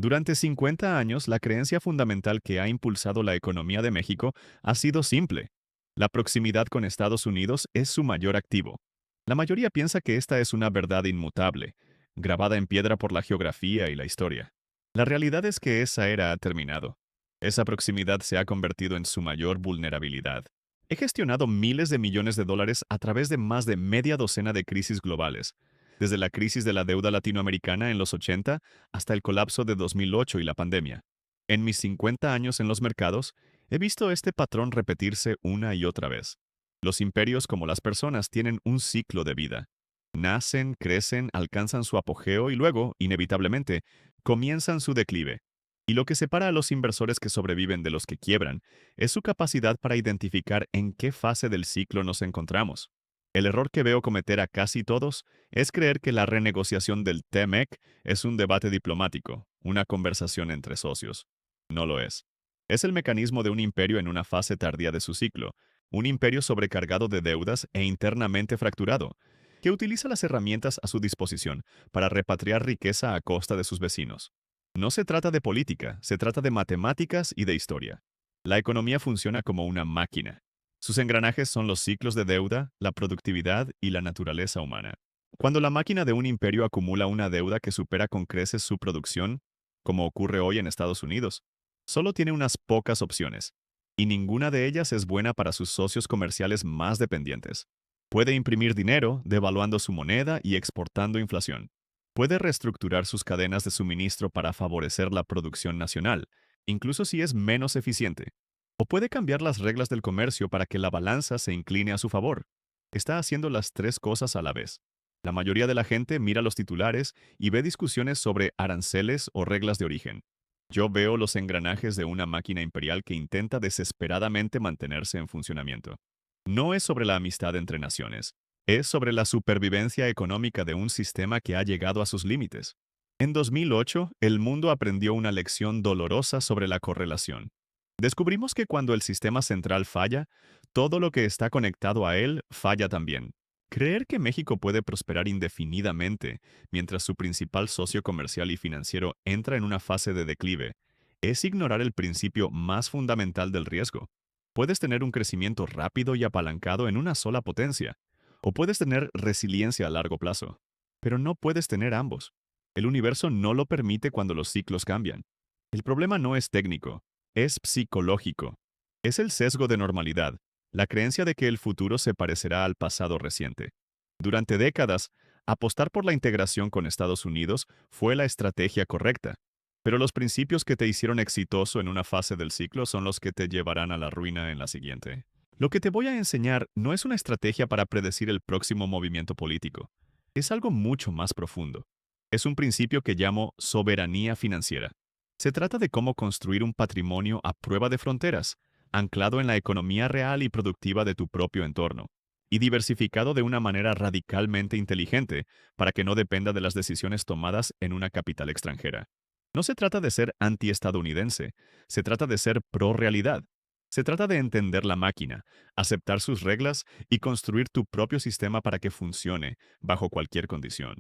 Durante 50 años, la creencia fundamental que ha impulsado la economía de México ha sido simple. La proximidad con Estados Unidos es su mayor activo. La mayoría piensa que esta es una verdad inmutable, grabada en piedra por la geografía y la historia. La realidad es que esa era ha terminado. Esa proximidad se ha convertido en su mayor vulnerabilidad. He gestionado miles de millones de dólares a través de más de media docena de crisis globales, desde la crisis de la deuda latinoamericana en los 80 hasta el colapso de 2008 y la pandemia. En mis 50 años en los mercados, he visto este patrón repetirse una y otra vez. Los imperios, como las personas, tienen un ciclo de vida. Nacen, crecen, alcanzan su apogeo y luego, inevitablemente, comienzan su declive. Y lo que separa a los inversores que sobreviven de los que quiebran es su capacidad para identificar en qué fase del ciclo nos encontramos. El error que veo cometer a casi todos es creer que la renegociación del TMEC es un debate diplomático, una conversación entre socios. No lo es. Es el mecanismo de un imperio en una fase tardía de su ciclo, un imperio sobrecargado de deudas e internamente fracturado, que utiliza las herramientas a su disposición para repatriar riqueza a costa de sus vecinos. No se trata de política, se trata de matemáticas y de historia. La economía funciona como una máquina. Sus engranajes son los ciclos de deuda, la productividad y la naturaleza humana. Cuando la máquina de un imperio acumula una deuda que supera con creces su producción, como ocurre hoy en Estados Unidos, solo tiene unas pocas opciones, y ninguna de ellas es buena para sus socios comerciales más dependientes. Puede imprimir dinero, devaluando su moneda y exportando inflación. Puede reestructurar sus cadenas de suministro para favorecer la producción nacional, incluso si es menos eficiente. O puede cambiar las reglas del comercio para que la balanza se incline a su favor. Está haciendo las tres cosas a la vez. La mayoría de la gente mira los titulares y ve discusiones sobre aranceles o reglas de origen. Yo veo los engranajes de una máquina imperial que intenta desesperadamente mantenerse en funcionamiento. No es sobre la amistad entre naciones, es sobre la supervivencia económica de un sistema que ha llegado a sus límites. En 2008, el mundo aprendió una lección dolorosa sobre la correlación. Descubrimos que cuando el sistema central falla, todo lo que está conectado a él falla también. Creer que México puede prosperar indefinidamente mientras su principal socio comercial y financiero entra en una fase de declive es ignorar el principio más fundamental del riesgo. Puedes tener un crecimiento rápido y apalancado en una sola potencia, o puedes tener resiliencia a largo plazo, pero no puedes tener ambos. El universo no lo permite cuando los ciclos cambian. El problema no es técnico, es psicológico. Es el sesgo de normalidad, la creencia de que el futuro se parecerá al pasado reciente. Durante décadas, apostar por la integración con Estados Unidos fue la estrategia correcta, pero los principios que te hicieron exitoso en una fase del ciclo son los que te llevarán a la ruina en la siguiente. Lo que te voy a enseñar no es una estrategia para predecir el próximo movimiento político. Es algo mucho más profundo. Es un principio que llamo soberanía financiera. Se trata de cómo construir un patrimonio a prueba de fronteras, anclado en la economía real y productiva de tu propio entorno, y diversificado de una manera radicalmente inteligente para que no dependa de las decisiones tomadas en una capital extranjera. No se trata de ser antiestadounidense, se trata de ser pro-realidad. Se trata de entender la máquina, aceptar sus reglas y construir tu propio sistema para que funcione bajo cualquier condición,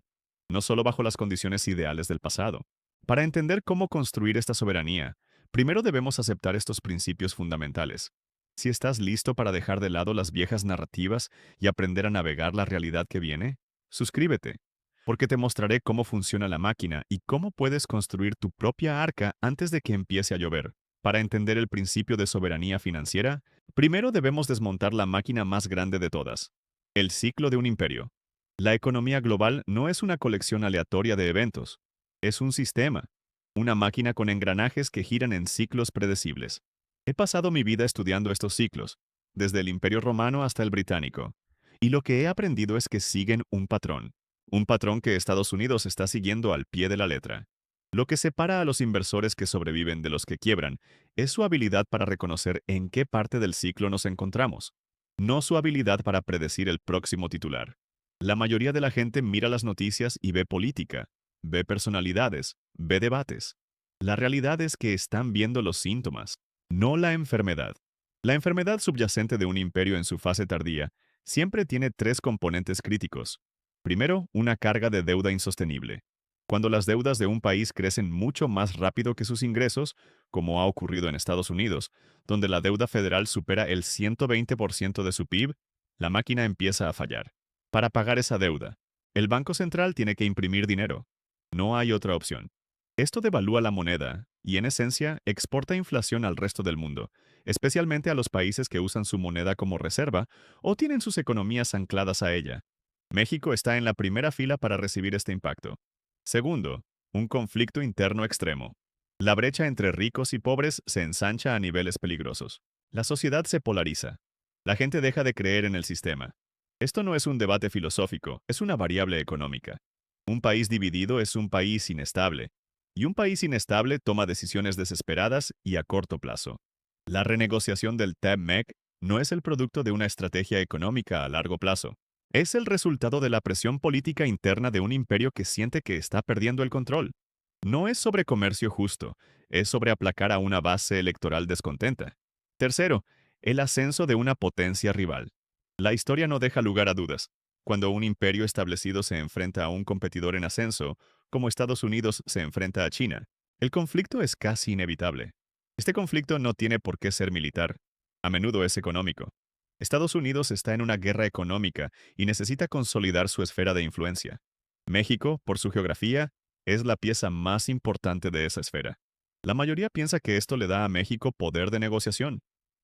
no solo bajo las condiciones ideales del pasado. Para entender cómo construir esta soberanía, primero debemos aceptar estos principios fundamentales. Si estás listo para dejar de lado las viejas narrativas y aprender a navegar la realidad que viene, suscríbete, porque te mostraré cómo funciona la máquina y cómo puedes construir tu propia arca antes de que empiece a llover. Para entender el principio de soberanía financiera, primero debemos desmontar la máquina más grande de todas, el ciclo de un imperio. La economía global no es una colección aleatoria de eventos, es un sistema, una máquina con engranajes que giran en ciclos predecibles. He pasado mi vida estudiando estos ciclos, desde el Imperio Romano hasta el británico, y lo que he aprendido es que siguen un patrón que Estados Unidos está siguiendo al pie de la letra. Lo que separa a los inversores que sobreviven de los que quiebran es su habilidad para reconocer en qué parte del ciclo nos encontramos, no su habilidad para predecir el próximo titular. La mayoría de la gente mira las noticias y ve política, ve personalidades, ve debates. La realidad es que están viendo los síntomas, no la enfermedad. La enfermedad subyacente de un imperio en su fase tardía siempre tiene tres componentes críticos. Primero, una carga de deuda insostenible. Cuando las deudas de un país crecen mucho más rápido que sus ingresos, como ha ocurrido en Estados Unidos, donde la deuda federal supera el 120% de su PIB, la máquina empieza a fallar. Para pagar esa deuda, el Banco Central tiene que imprimir dinero. No hay otra opción. Esto devalúa la moneda y, en esencia, exporta inflación al resto del mundo, especialmente a los países que usan su moneda como reserva o tienen sus economías ancladas a ella. México está en la primera fila para recibir este impacto. Segundo, un conflicto interno extremo. La brecha entre ricos y pobres se ensancha a niveles peligrosos. La sociedad se polariza. La gente deja de creer en el sistema. Esto no es un debate filosófico, es una variable económica. Un país dividido es un país inestable, y un país inestable toma decisiones desesperadas y a corto plazo. La renegociación del TEMEC no es el producto de una estrategia económica a largo plazo. Es el resultado de la presión política interna de un imperio que siente que está perdiendo el control. No es sobre comercio justo, es sobre aplacar a una base electoral descontenta. Tercero, el ascenso de una potencia rival. La historia no deja lugar a dudas. Cuando un imperio establecido se enfrenta a un competidor en ascenso, como Estados Unidos se enfrenta a China, el conflicto es casi inevitable. Este conflicto no tiene por qué ser militar. A menudo es económico. Estados Unidos está en una guerra económica y necesita consolidar su esfera de influencia. México, por su geografía, es la pieza más importante de esa esfera. La mayoría piensa que esto le da a México poder de negociación.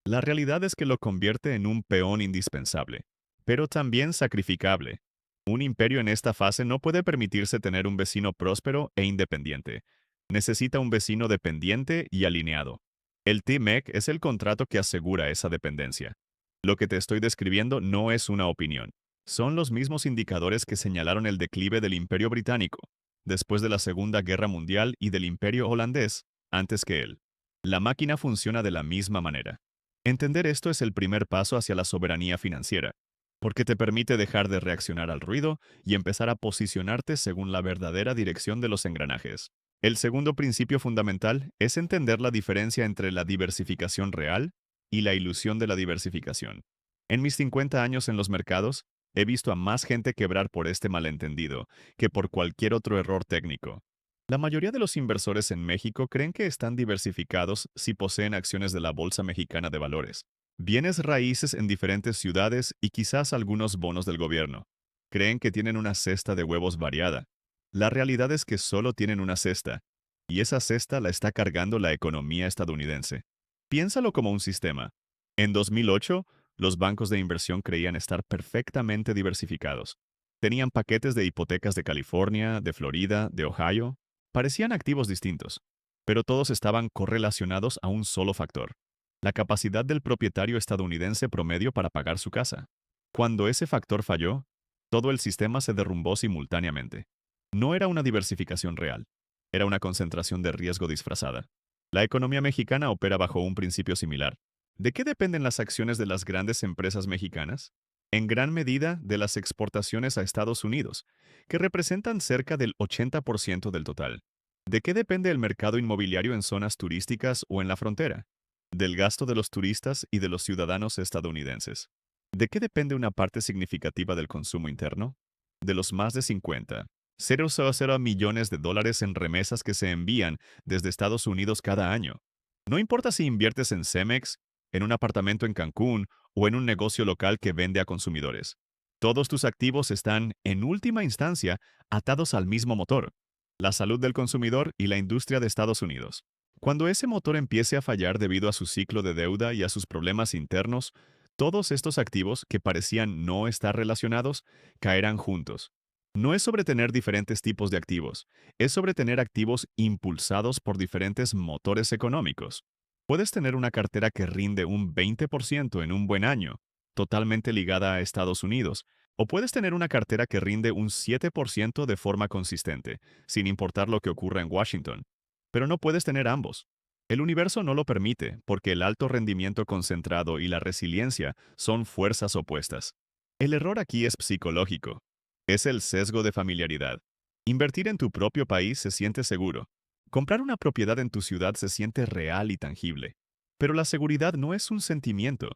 La realidad es que lo convierte en un peón indispensable, pero también sacrificable. Un imperio en esta fase no puede permitirse tener un vecino próspero e independiente. Necesita un vecino dependiente y alineado. El TMEC es el contrato que asegura esa dependencia. Lo que te estoy describiendo no es una opinión. Son los mismos indicadores que señalaron el declive del Imperio Británico, después de la Segunda Guerra Mundial y del Imperio Holandés, antes que él. La máquina funciona de la misma manera. Entender esto es el primer paso hacia la soberanía financiera, porque te permite dejar de reaccionar al ruido y empezar a posicionarte según la verdadera dirección de los engranajes. El segundo principio fundamental es entender la diferencia entre la diversificación real y la ilusión de la diversificación. En mis 50 años en los mercados, he visto a más gente quebrar por este malentendido que por cualquier otro error técnico. La mayoría de los inversores en México creen que están diversificados si poseen acciones de la Bolsa Mexicana de Valores, bienes raíces en diferentes ciudades y quizás algunos bonos del gobierno. Creen que tienen una cesta de huevos variada. La realidad es que solo tienen una cesta, y esa cesta la está cargando la economía estadounidense. Piénsalo como un sistema. En 2008, los bancos de inversión creían estar perfectamente diversificados. Tenían paquetes de hipotecas de California, de Florida, de Ohio. Parecían activos distintos, pero todos estaban correlacionados a un solo factor: la capacidad del propietario estadounidense promedio para pagar su casa. Cuando ese factor falló, todo el sistema se derrumbó simultáneamente. No era una diversificación real, era una concentración de riesgo disfrazada. La economía mexicana opera bajo un principio similar. ¿De qué dependen las acciones de las grandes empresas mexicanas? En gran medida de las exportaciones a Estados Unidos, que representan cerca del 80% del total. ¿De qué depende el mercado inmobiliario en zonas turísticas o en la frontera? Del gasto de los turistas y de los ciudadanos estadounidenses. ¿De qué depende una parte significativa del consumo interno? De los más de 50,000 millones de dólares en remesas que se envían desde Estados Unidos cada año. No importa si inviertes en Cemex, en un apartamento en Cancún o en un negocio local que vende a consumidores. Todos tus activos están, en última instancia, atados al mismo motor: la salud del consumidor y la industria de Estados Unidos. Cuando ese motor empiece a fallar debido a su ciclo de deuda y a sus problemas internos, todos estos activos, que parecían no estar relacionados, caerán juntos. No es sobre tener diferentes tipos de activos, es sobre tener activos impulsados por diferentes motores económicos. Puedes tener una cartera que rinde un 20% en un buen año, totalmente ligada a Estados Unidos, o puedes tener una cartera que rinde un 7% de forma consistente, sin importar lo que ocurra en Washington. Pero no puedes tener ambos. El universo no lo permite, porque el alto rendimiento concentrado y la resiliencia son fuerzas opuestas. El error aquí es psicológico. Es el sesgo de familiaridad. Invertir en tu propio país se siente seguro. Comprar una propiedad en tu ciudad se siente real y tangible. Pero la seguridad no es un sentimiento,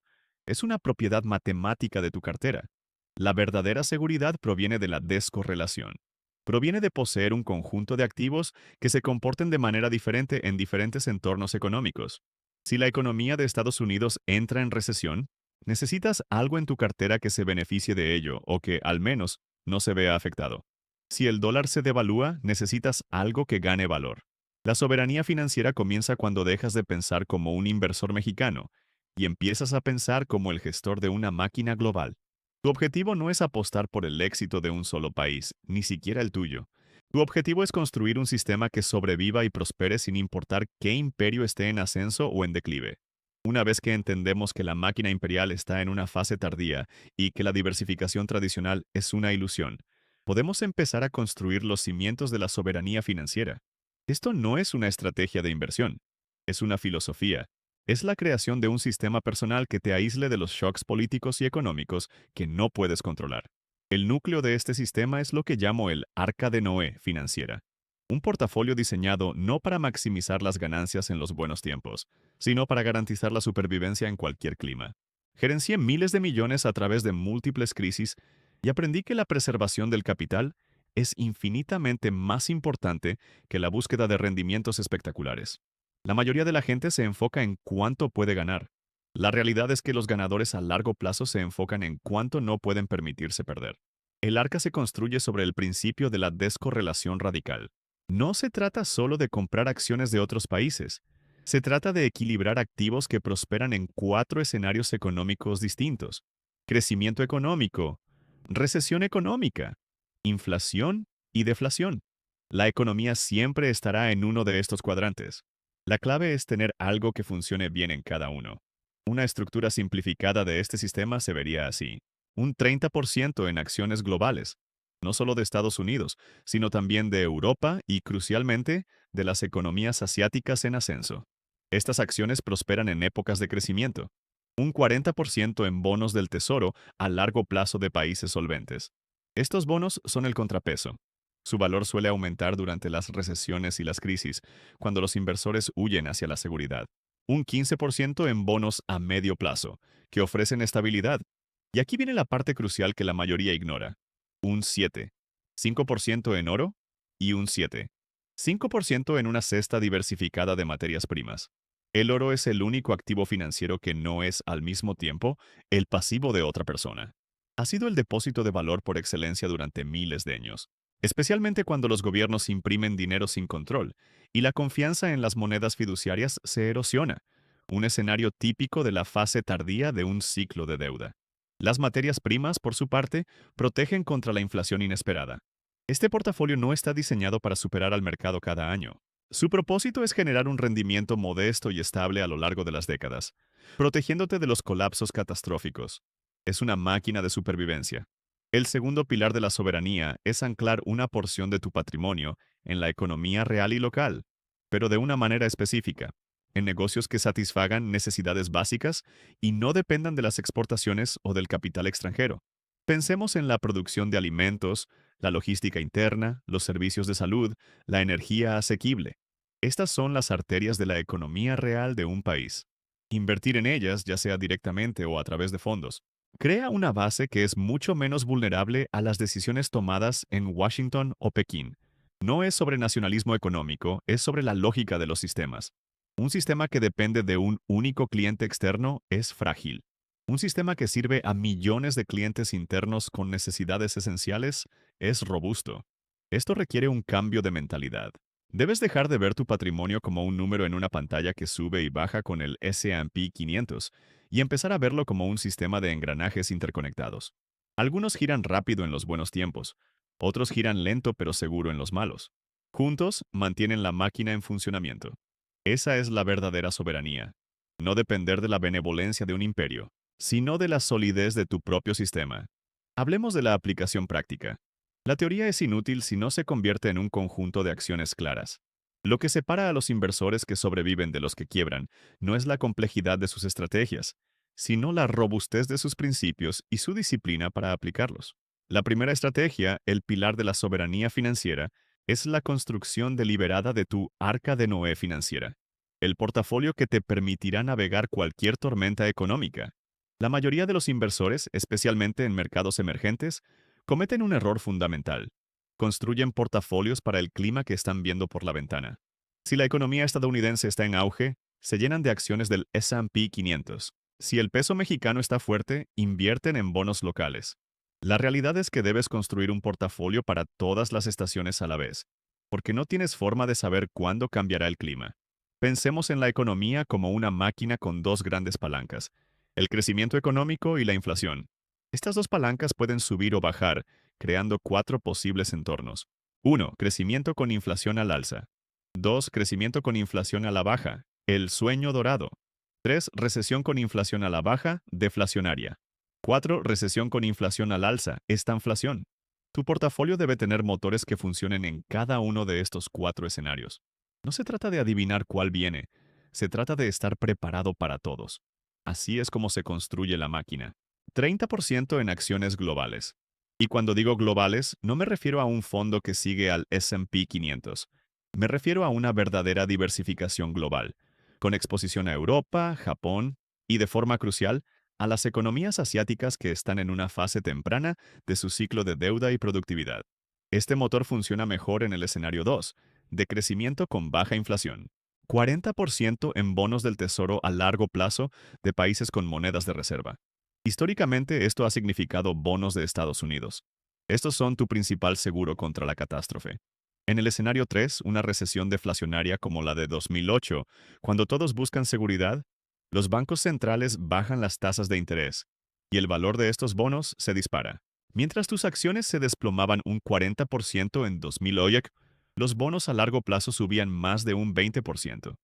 es una propiedad matemática de tu cartera. La verdadera seguridad proviene de la descorrelación. Proviene de poseer un conjunto de activos que se comporten de manera diferente en diferentes entornos económicos. Si la economía de Estados Unidos entra en recesión, necesitas algo en tu cartera que se beneficie de ello o que, al menos, no se vea afectado. Si el dólar se devalúa, necesitas algo que gane valor. La soberanía financiera comienza cuando dejas de pensar como un inversor mexicano y empiezas a pensar como el gestor de una máquina global. Tu objetivo no es apostar por el éxito de un solo país, ni siquiera el tuyo. Tu objetivo es construir un sistema que sobreviva y prospere sin importar qué imperio esté en ascenso o en declive. Una vez que entendemos que la máquina imperial está en una fase tardía y que la diversificación tradicional es una ilusión, podemos empezar a construir los cimientos de la soberanía financiera. Esto no es una estrategia de inversión, es una filosofía. Es la creación de un sistema personal que te aísle de los shocks políticos y económicos que no puedes controlar. El núcleo de este sistema es lo que llamo el Arca de Noé financiera. Un portafolio diseñado no para maximizar las ganancias en los buenos tiempos, sino para garantizar la supervivencia en cualquier clima. Gerencié miles de millones a través de múltiples crisis y aprendí que la preservación del capital es infinitamente más importante que la búsqueda de rendimientos espectaculares. La mayoría de la gente se enfoca en cuánto puede ganar. La realidad es que los ganadores a largo plazo se enfocan en cuánto no pueden permitirse perder. El arca se construye sobre el principio de la descorrelación radical. No se trata solo de comprar acciones de otros países. Se trata de equilibrar activos que prosperan en 4 escenarios económicos distintos: crecimiento económico, recesión económica, inflación y deflación. La economía siempre estará en uno de estos cuadrantes. La clave es tener algo que funcione bien en cada uno. Una estructura simplificada de este sistema se vería así: un 30% en acciones globales, no solo de Estados Unidos, sino también de Europa y, crucialmente, de las economías asiáticas en ascenso. Estas acciones prosperan en épocas de crecimiento. Un 40% en bonos del tesoro a largo plazo de países solventes. Estos bonos son el contrapeso. Su valor suele aumentar durante las recesiones y las crisis, cuando los inversores huyen hacia la seguridad. Un 15% en bonos a medio plazo, que ofrecen estabilidad. Y aquí viene la parte crucial que la mayoría ignora. Un 5% en oro y un 5% en una cesta diversificada de materias primas. El oro es el único activo financiero que no es, al mismo tiempo, el pasivo de otra persona. Ha sido el depósito de valor por excelencia durante miles de años, especialmente cuando los gobiernos imprimen dinero sin control y la confianza en las monedas fiduciarias se erosiona, un escenario típico de la fase tardía de un ciclo de deuda. Las materias primas, por su parte, protegen contra la inflación inesperada. Este portafolio no está diseñado para superar al mercado cada año. Su propósito es generar un rendimiento modesto y estable a lo largo de las décadas, protegiéndote de los colapsos catastróficos. Es una máquina de supervivencia. El segundo pilar de la soberanía es anclar una porción de tu patrimonio en la economía real y local, pero de una manera específica, en negocios que satisfagan necesidades básicas y no dependan de las exportaciones o del capital extranjero. Pensemos en la producción de alimentos, la logística interna, los servicios de salud, la energía asequible. Estas son las arterias de la economía real de un país. Invertir en ellas, ya sea directamente o a través de fondos, crea una base que es mucho menos vulnerable a las decisiones tomadas en Washington o Pekín. No es sobre nacionalismo económico, es sobre la lógica de los sistemas. Un sistema que depende de un único cliente externo es frágil. Un sistema que sirve a millones de clientes internos con necesidades esenciales es robusto. Esto requiere un cambio de mentalidad. Debes dejar de ver tu patrimonio como un número en una pantalla que sube y baja con el S&P 500 y empezar a verlo como un sistema de engranajes interconectados. Algunos giran rápido en los buenos tiempos, otros giran lento pero seguro en los malos. Juntos mantienen la máquina en funcionamiento. Esa es la verdadera soberanía. No depender de la benevolencia de un imperio, sino de la solidez de tu propio sistema. Hablemos de la aplicación práctica. La teoría es inútil si no se convierte en un conjunto de acciones claras. Lo que separa a los inversores que sobreviven de los que quiebran no es la complejidad de sus estrategias, sino la robustez de sus principios y su disciplina para aplicarlos. La primera estrategia, el pilar de la soberanía financiera, es la construcción deliberada de tu arca de Noé financiera, el portafolio que te permitirá navegar cualquier tormenta económica. La mayoría de los inversores, especialmente en mercados emergentes, cometen un error fundamental. Construyen portafolios para el clima que están viendo por la ventana. Si la economía estadounidense está en auge, se llenan de acciones del S&P 500. Si el peso mexicano está fuerte, invierten en bonos locales. La realidad es que debes construir un portafolio para todas las estaciones a la vez, porque no tienes forma de saber cuándo cambiará el clima. Pensemos en la economía como una máquina con dos grandes palancas, el crecimiento económico y la inflación. Estas dos palancas pueden subir o bajar, creando cuatro posibles entornos. 1. Crecimiento con inflación al alza. 2. Crecimiento con inflación a la baja, el sueño dorado. 3. Recesión con inflación a la baja, deflacionaria. 4. Recesión con inflación al alza, estanflación. Tu portafolio debe tener motores que funcionen en cada uno de estos cuatro escenarios. No se trata de adivinar cuál viene, se trata de estar preparado para todos. Así es como se construye la máquina. 30% en acciones globales. Y cuando digo globales, no me refiero a un fondo que sigue al S&P 500. Me refiero a una verdadera diversificación global, con exposición a Europa, Japón y, de forma crucial, a las economías asiáticas que están en una fase temprana de su ciclo de deuda y productividad. Este motor funciona mejor en el escenario 2, de crecimiento con baja inflación. 40% en bonos del tesoro a largo plazo de países con monedas de reserva. Históricamente, esto ha significado bonos de Estados Unidos. Estos son tu principal seguro contra la catástrofe. En el escenario 3, una recesión deflacionaria como la de 2008, cuando todos buscan seguridad, los bancos centrales bajan las tasas de interés y el valor de estos bonos se dispara. Mientras tus acciones se desplomaban un 40% en 2008, los bonos a largo plazo subían más de un 20%.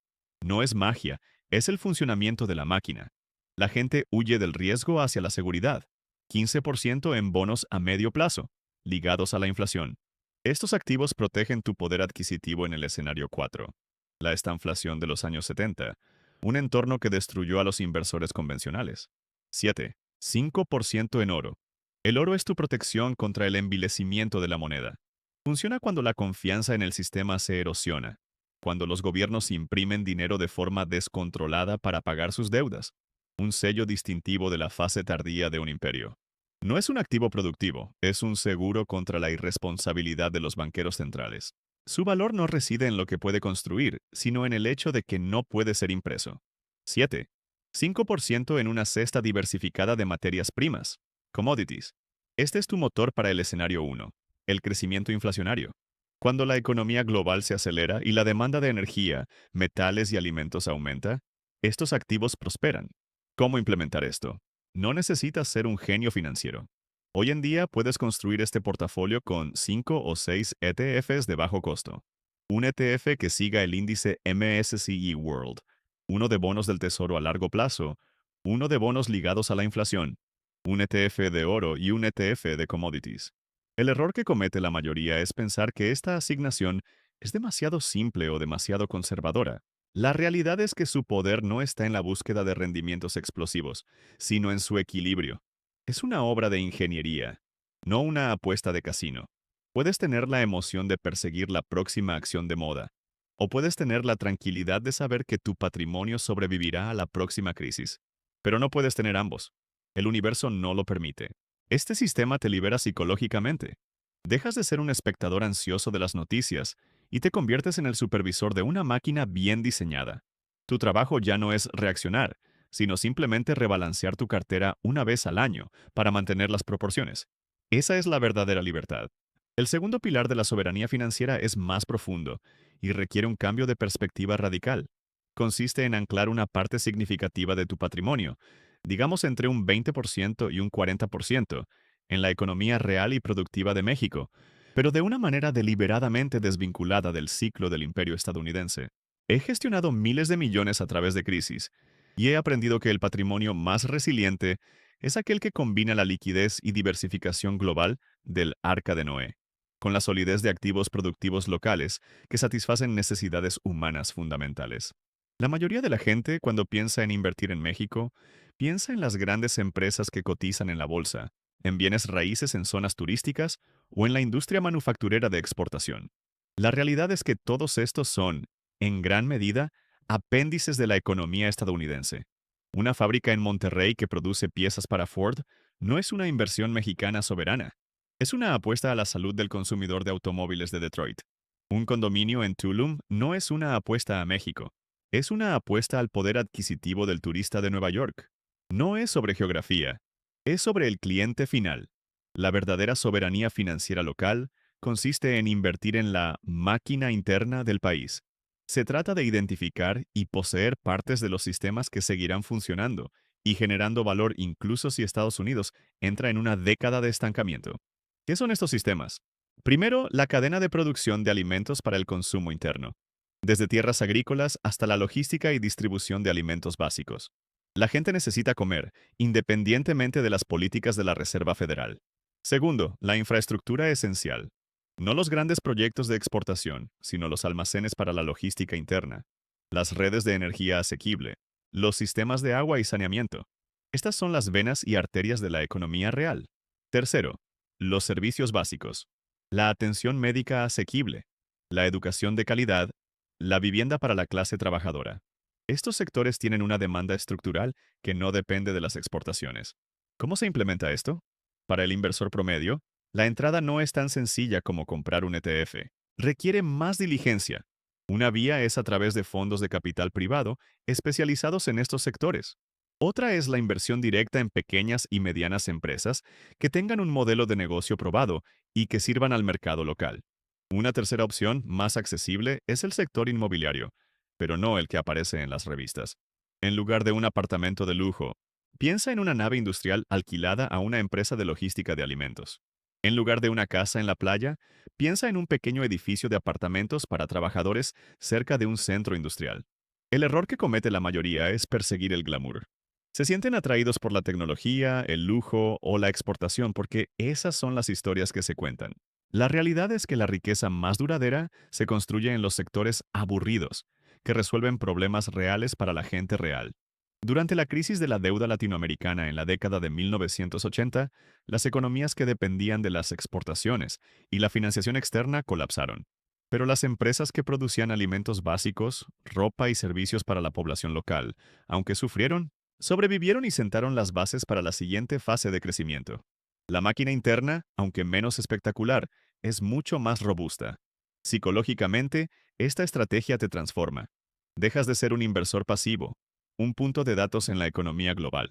No es magia, es el funcionamiento de la máquina. La gente huye del riesgo hacia la seguridad. 15% en bonos a medio plazo, ligados a la inflación. Estos activos protegen tu poder adquisitivo en el escenario 4, la estanflación de los años 70, un entorno que destruyó a los inversores convencionales. 7. 5% en oro. El oro es tu protección contra el envilecimiento de la moneda. Funciona cuando la confianza en el sistema se erosiona, cuando los gobiernos imprimen dinero de forma descontrolada para pagar sus deudas, un sello distintivo de la fase tardía de un imperio. No es un activo productivo, es un seguro contra la irresponsabilidad de los banqueros centrales. Su valor no reside en lo que puede construir, sino en el hecho de que no puede ser impreso. 7. 5% en una cesta diversificada de materias primas, commodities. Este es tu motor para el escenario 1, el crecimiento inflacionario. Cuando la economía global se acelera y la demanda de energía, metales y alimentos aumenta, estos activos prosperan. ¿Cómo implementar esto? No necesitas ser un genio financiero. Hoy en día puedes construir este portafolio con 5 o 6 ETFs de bajo costo. Un ETF que siga el índice MSCI World, uno de bonos del tesoro a largo plazo, uno de bonos ligados a la inflación, un ETF de oro y un ETF de commodities. El error que comete la mayoría es pensar que esta asignación es demasiado simple o demasiado conservadora. La realidad es que su poder no está en la búsqueda de rendimientos explosivos, sino en su equilibrio. Es una obra de ingeniería, no una apuesta de casino. Puedes tener la emoción de perseguir la próxima acción de moda, o puedes tener la tranquilidad de saber que tu patrimonio sobrevivirá a la próxima crisis. Pero no puedes tener ambos. El universo no lo permite. Este sistema te libera psicológicamente. Dejas de ser un espectador ansioso de las noticias y te conviertes en el supervisor de una máquina bien diseñada. Tu trabajo ya no es reaccionar, sino simplemente rebalancear tu cartera una vez al año para mantener las proporciones. Esa es la verdadera libertad. El segundo pilar de la soberanía financiera es más profundo y requiere un cambio de perspectiva radical. Consiste en anclar una parte significativa de tu patrimonio, digamos entre un 20% y un 40%, en la economía real y productiva de México, pero de una manera deliberadamente desvinculada del ciclo del imperio estadounidense. He gestionado miles de millones a través de crisis, y he aprendido que el patrimonio más resiliente es aquel que combina la liquidez y diversificación global del Arca de Noé, con la solidez de activos productivos locales que satisfacen necesidades humanas fundamentales. La mayoría de la gente, cuando piensa en invertir en México, piensa en las grandes empresas que cotizan en la bolsa, en bienes raíces en zonas turísticas o en la industria manufacturera de exportación. La realidad es que todos estos son, en gran medida, apéndices de la economía estadounidense. Una fábrica en Monterrey que produce piezas para Ford no es una inversión mexicana soberana. Es una apuesta a la salud del consumidor de automóviles de Detroit. Un condominio en Tulum no es una apuesta a México. Es una apuesta al poder adquisitivo del turista de Nueva York. No es sobre geografía. Es sobre el cliente final. La verdadera soberanía financiera local consiste en invertir en la máquina interna del país. Se trata de identificar y poseer partes de los sistemas que seguirán funcionando y generando valor incluso si Estados Unidos entra en una década de estancamiento. ¿Qué son estos sistemas? Primero, la cadena de producción de alimentos para el consumo interno, desde tierras agrícolas hasta la logística y distribución de alimentos básicos. La gente necesita comer, independientemente de las políticas de la Reserva Federal. Segundo, la infraestructura esencial. No los grandes proyectos de exportación, sino los almacenes para la logística interna, las redes de energía asequible, los sistemas de agua y saneamiento. Estas son las venas y arterias de la economía real. Tercero, los servicios básicos, la atención médica asequible, la educación de calidad, la vivienda para la clase trabajadora. Estos sectores tienen una demanda estructural que no depende de las exportaciones. ¿Cómo se implementa esto? Para el inversor promedio, la entrada no es tan sencilla como comprar un ETF. Requiere más diligencia. Una vía es a través de fondos de capital privado especializados en estos sectores. Otra es la inversión directa en pequeñas y medianas empresas que tengan un modelo de negocio probado y que sirvan al mercado local. Una tercera opción, más accesible, es el sector inmobiliario, pero no el que aparece en las revistas. En lugar de un apartamento de lujo, piensa en una nave industrial alquilada a una empresa de logística de alimentos. En lugar de una casa en la playa, piensa en un pequeño edificio de apartamentos para trabajadores cerca de un centro industrial. El error que comete la mayoría es perseguir el glamour. Se sienten atraídos por la tecnología, el lujo o la exportación porque esas son las historias que se cuentan. La realidad es que la riqueza más duradera se construye en los sectores aburridos, que resuelven problemas reales para la gente real. Durante la crisis de la deuda latinoamericana en la década de 1980, las economías que dependían de las exportaciones y la financiación externa colapsaron. Pero las empresas que producían alimentos básicos, ropa y servicios para la población local, aunque sufrieron, sobrevivieron y sentaron las bases para la siguiente fase de crecimiento. La máquina interna, aunque menos espectacular, es mucho más robusta. Psicológicamente, esta estrategia te transforma. Dejas de ser un inversor pasivo, un punto de datos en la economía global,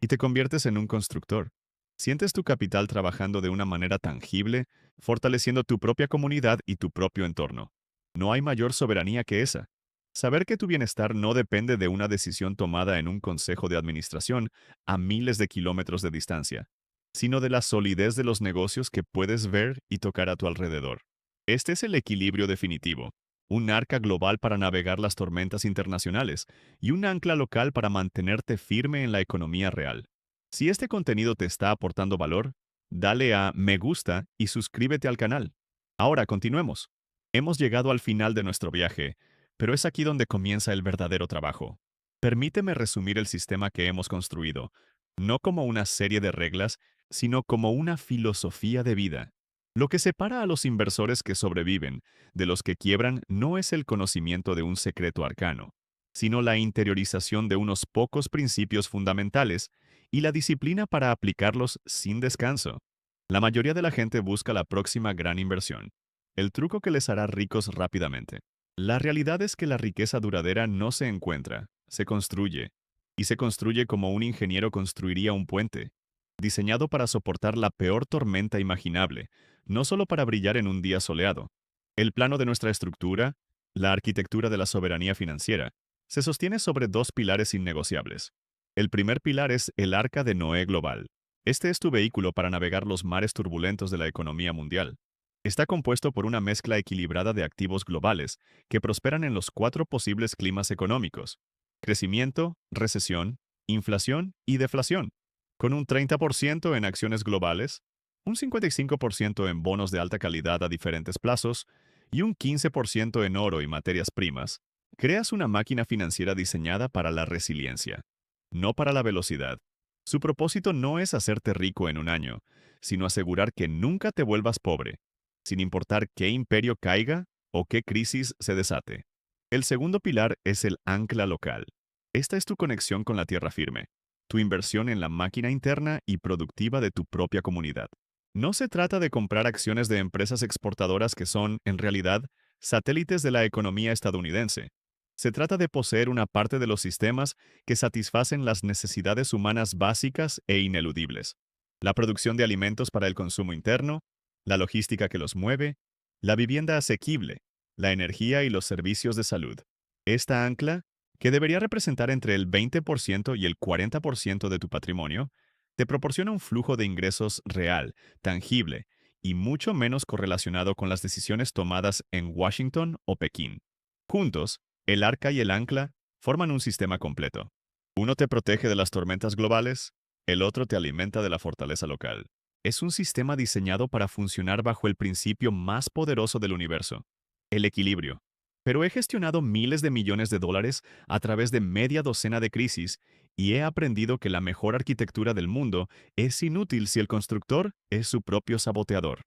y te conviertes en un constructor. Sientes tu capital trabajando de una manera tangible, fortaleciendo tu propia comunidad y tu propio entorno. No hay mayor soberanía que esa. Saber que tu bienestar no depende de una decisión tomada en un consejo de administración a miles de kilómetros de distancia, sino de la solidez de los negocios que puedes ver y tocar a tu alrededor. Este es el equilibrio definitivo, un arca global para navegar las tormentas internacionales y un ancla local para mantenerte firme en la economía real. Si este contenido te está aportando valor, dale a me gusta y suscríbete al canal. Ahora continuemos. Hemos llegado al final de nuestro viaje, pero es aquí donde comienza el verdadero trabajo. Permíteme resumir el sistema que hemos construido, no como una serie de reglas, sino como una filosofía de vida. Lo que separa a los inversores que sobreviven de los que quiebran no es el conocimiento de un secreto arcano, sino la interiorización de unos pocos principios fundamentales y la disciplina para aplicarlos sin descanso. La mayoría de la gente busca la próxima gran inversión, el truco que les hará ricos rápidamente. La realidad es que la riqueza duradera no se encuentra, se construye, y se construye como un ingeniero construiría un puente, diseñado para soportar la peor tormenta imaginable, no solo para brillar en un día soleado. El plano de nuestra estructura, la arquitectura de la soberanía financiera, se sostiene sobre dos pilares innegociables. El primer pilar es el Arca de Noé global. Este es tu vehículo para navegar los mares turbulentos de la economía mundial. Está compuesto por una mezcla equilibrada de activos globales que prosperan en los cuatro posibles climas económicos: crecimiento, recesión, inflación y deflación, con un 30% en acciones globales, un 55% en bonos de alta calidad a diferentes plazos y un 15% en oro y materias primas. Creas una máquina financiera diseñada para la resiliencia, no para la velocidad. Su propósito no es hacerte rico en un año, sino asegurar que nunca te vuelvas pobre, sin importar qué imperio caiga o qué crisis se desate. El segundo pilar es el ancla local. Esta es tu conexión con la tierra firme, tu inversión en la máquina interna y productiva de tu propia comunidad. No se trata de comprar acciones de empresas exportadoras que son, en realidad, satélites de la economía estadounidense. Se trata de poseer una parte de los sistemas que satisfacen las necesidades humanas básicas e ineludibles. La producción de alimentos para el consumo interno, la logística que los mueve, la vivienda asequible, la energía y los servicios de salud. Esta ancla, que debería representar entre el 20% y el 40% de tu patrimonio, te proporciona un flujo de ingresos real, tangible y mucho menos correlacionado con las decisiones tomadas en Washington o Pekín. Juntos, el arca y el ancla forman un sistema completo. Uno te protege de las tormentas globales, el otro te alimenta de la fortaleza local. Es un sistema diseñado para funcionar bajo el principio más poderoso del universo, el equilibrio. Pero he gestionado miles de millones de dólares a través de media docena de crisis y he aprendido que la mejor arquitectura del mundo es inútil si el constructor es su propio saboteador.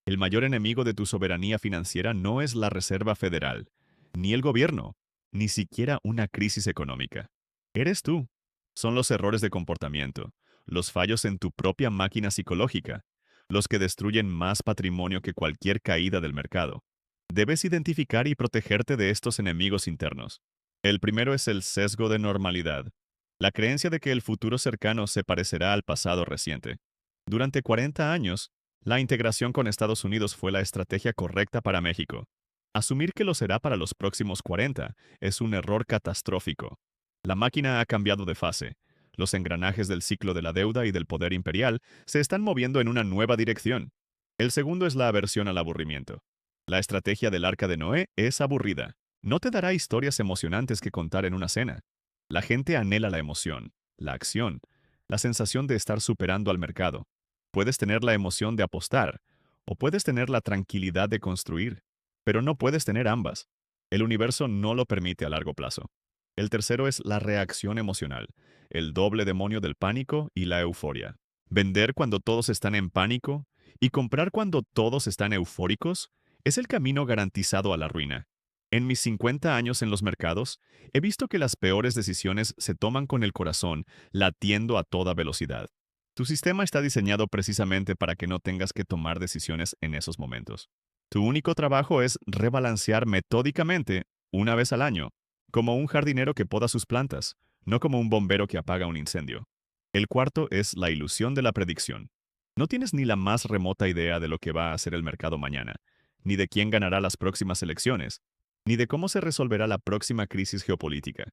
El mayor enemigo de tu soberanía financiera no es la Reserva Federal, ni el gobierno, ni siquiera una crisis económica. Eres tú. Son los errores de comportamiento, los fallos en tu propia máquina psicológica, los que destruyen más patrimonio que cualquier caída del mercado. Debes identificar y protegerte de estos enemigos internos. El primero es el sesgo de normalidad, la creencia de que el futuro cercano se parecerá al pasado reciente. Durante 40 años, la integración con Estados Unidos fue la estrategia correcta para México. Asumir que lo será para los próximos 40 es un error catastrófico. La máquina ha cambiado de fase. Los engranajes del ciclo de la deuda y del poder imperial se están moviendo en una nueva dirección. El segundo es la aversión al aburrimiento. La estrategia del arca de Noé es aburrida. No te dará historias emocionantes que contar en una cena. La gente anhela la emoción, la acción, la sensación de estar superando al mercado. Puedes tener la emoción de apostar, o puedes tener la tranquilidad de construir, pero no puedes tener ambas. El universo no lo permite a largo plazo. El tercero es la reacción emocional, el doble demonio del pánico y la euforia. Vender cuando todos están en pánico y comprar cuando todos están eufóricos es el camino garantizado a la ruina. En mis 50 años en los mercados, he visto que las peores decisiones se toman con el corazón, latiendo a toda velocidad. Tu sistema está diseñado precisamente para que no tengas que tomar decisiones en esos momentos. Tu único trabajo es rebalancear metódicamente, una vez al año, como un jardinero que poda sus plantas, no como un bombero que apaga un incendio. El cuarto es la ilusión de la predicción. No tienes ni la más remota idea de lo que va a hacer el mercado mañana, ni de quién ganará las próximas elecciones, ni de cómo se resolverá la próxima crisis geopolítica.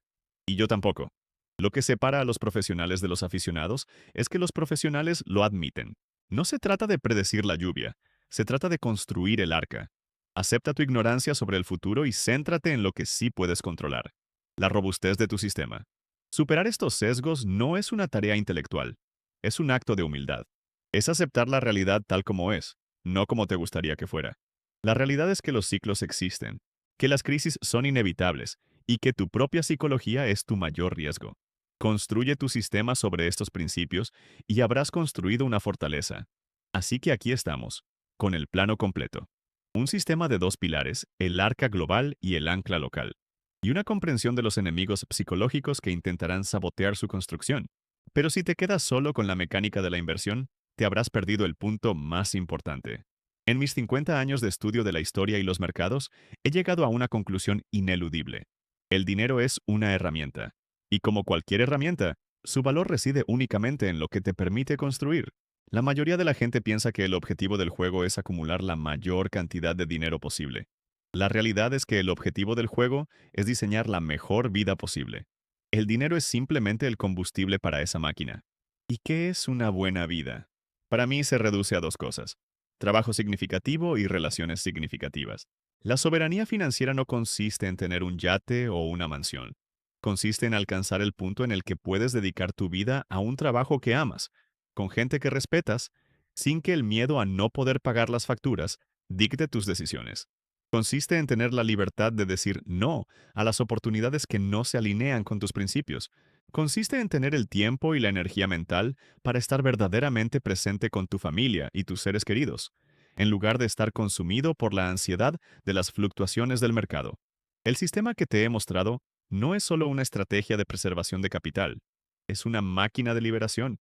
Y yo tampoco. Lo que separa a los profesionales de los aficionados es que los profesionales lo admiten. No se trata de predecir la lluvia, se trata de construir el arca. Acepta tu ignorancia sobre el futuro y céntrate en lo que sí puedes controlar, la robustez de tu sistema. Superar estos sesgos no es una tarea intelectual, es un acto de humildad. Es aceptar la realidad tal como es, no como te gustaría que fuera. La realidad es que los ciclos existen, que las crisis son inevitables y que tu propia psicología es tu mayor riesgo. Construye tu sistema sobre estos principios y habrás construido una fortaleza. Así que aquí estamos, con el plano completo. Un sistema de dos pilares, el arca global y el ancla local, y una comprensión de los enemigos psicológicos que intentarán sabotear su construcción. Pero si te quedas solo con la mecánica de la inversión, te habrás perdido el punto más importante. En mis 50 años de estudio de la historia y los mercados, he llegado a una conclusión ineludible. El dinero es una herramienta, y como cualquier herramienta, su valor reside únicamente en lo que te permite construir. La mayoría de la gente piensa que el objetivo del juego es acumular la mayor cantidad de dinero posible. La realidad es que el objetivo del juego es diseñar la mejor vida posible. El dinero es simplemente el combustible para esa máquina. ¿Y qué es una buena vida? Para mí se reduce a dos cosas: trabajo significativo y relaciones significativas. La soberanía financiera no consiste en tener un yate o una mansión. Consiste en alcanzar el punto en el que puedes dedicar tu vida a un trabajo que amas, con gente que respetas, sin que el miedo a no poder pagar las facturas dicte tus decisiones. Consiste en tener la libertad de decir no a las oportunidades que no se alinean con tus principios. Consiste en tener el tiempo y la energía mental para estar verdaderamente presente con tu familia y tus seres queridos, en lugar de estar consumido por la ansiedad de las fluctuaciones del mercado. El sistema que te he mostrado no es solo una estrategia de preservación de capital, es una máquina de liberación.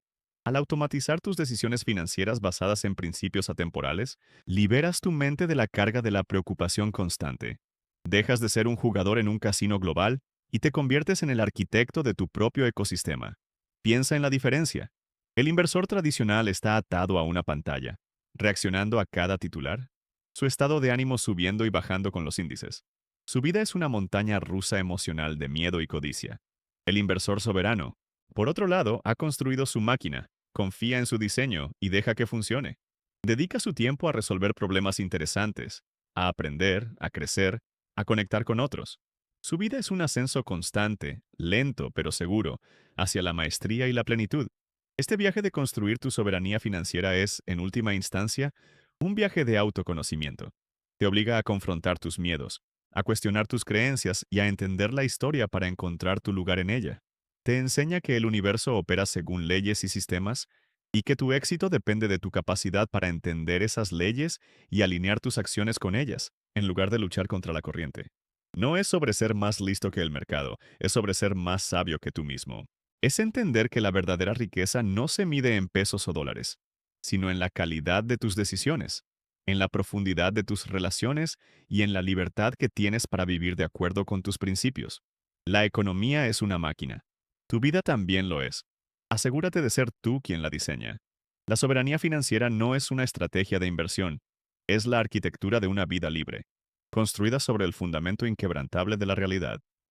Al automatizar tus decisiones financieras basadas en principios atemporales, liberas tu mente de la carga de la preocupación constante. Dejas de ser un jugador en un casino global y te conviertes en el arquitecto de tu propio ecosistema. Piensa en la diferencia. El inversor tradicional está atado a una pantalla, reaccionando a cada titular, su estado de ánimo subiendo y bajando con los índices. Su vida es una montaña rusa emocional de miedo y codicia. El inversor soberano, por otro lado, ha construido su máquina, confía en su diseño y deja que funcione. Dedica su tiempo a resolver problemas interesantes, a aprender, a crecer, a conectar con otros. Su vida es un ascenso constante, lento pero seguro, hacia la maestría y la plenitud. Este viaje de construir tu soberanía financiera es, en última instancia, un viaje de autoconocimiento. Te obliga a confrontar tus miedos, a cuestionar tus creencias y a entender la historia para encontrar tu lugar en ella. Te enseña que el universo opera según leyes y sistemas y que tu éxito depende de tu capacidad para entender esas leyes y alinear tus acciones con ellas, en lugar de luchar contra la corriente. No es sobre ser más listo que el mercado, es sobre ser más sabio que tú mismo. Es entender que la verdadera riqueza no se mide en pesos o dólares, sino en la calidad de tus decisiones, en la profundidad de tus relaciones y en la libertad que tienes para vivir de acuerdo con tus principios. La economía es una máquina. Tu vida también lo es. Asegúrate de ser tú quien la diseña. La soberanía financiera no es una estrategia de inversión, es la arquitectura de una vida libre, construida sobre el fundamento inquebrantable de la realidad.